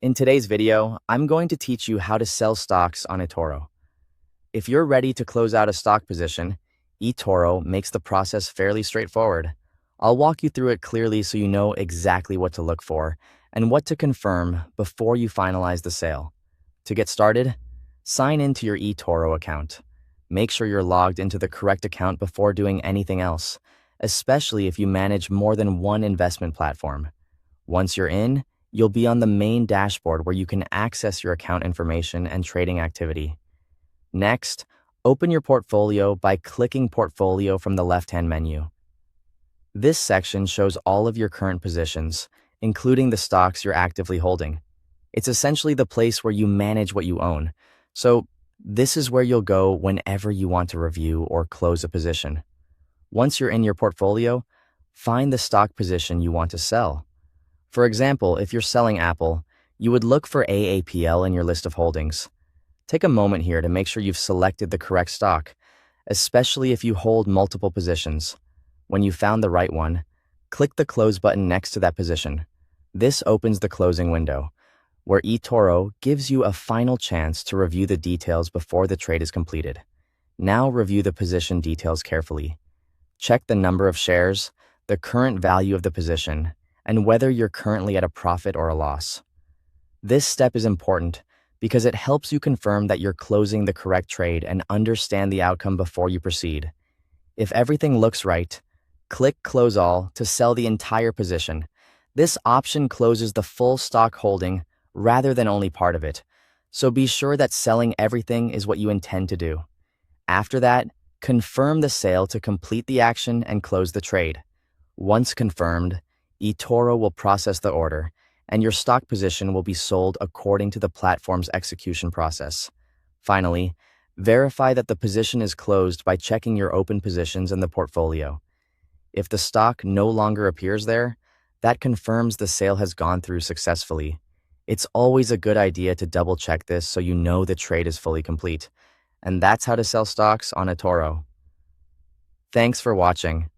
In today's video, I'm going to teach you how to sell stocks on eToro. If you're ready to close out a stock position, eToro makes the process fairly straightforward. I'll walk you through it clearly so you know exactly what to look for and what to confirm before you finalize the sale. To get started, sign into your eToro account. Make sure you're logged into the correct account before doing anything else, especially if you manage more than one investment platform. Once you're in, you'll be on the main dashboard where you can access your account information and trading activity. Next, open your portfolio by clicking Portfolio from the left-hand menu. This section shows all of your current positions, including the stocks you're actively holding. It's essentially the place where you manage what you own, so this is where you'll go whenever you want to review or close a position. Once you're in your portfolio, find the stock position you want to sell. For example, if you're selling Apple, you would look for AAPL in your list of holdings. Take a moment here to make sure you've selected the correct stock, especially if you hold multiple positions. When you found the right one, click the Close button next to that position. This opens the closing window, where eToro gives you a final chance to review the details before the trade is completed. Now review the position details carefully. Check the number of shares, the current value of the position, and whether you're currently at a profit or a loss. This step is important because it helps you confirm that you're closing the correct trade and understand the outcome before you proceed. If everything looks right, click Close All to sell the entire position. This option closes the full stock holding rather than only part of it, so be sure that selling everything is what you intend to do. After that, confirm the sale to complete the action and close the trade. Once confirmed, eToro will process the order, and your stock position will be sold according to the platform's execution process. Finally, verify that the position is closed by checking your open positions in the portfolio. If the stock no longer appears there, that confirms the sale has gone through successfully. It's always a good idea to double-check this so you know the trade is fully complete. And that's how to sell stocks on eToro. Thanks for watching.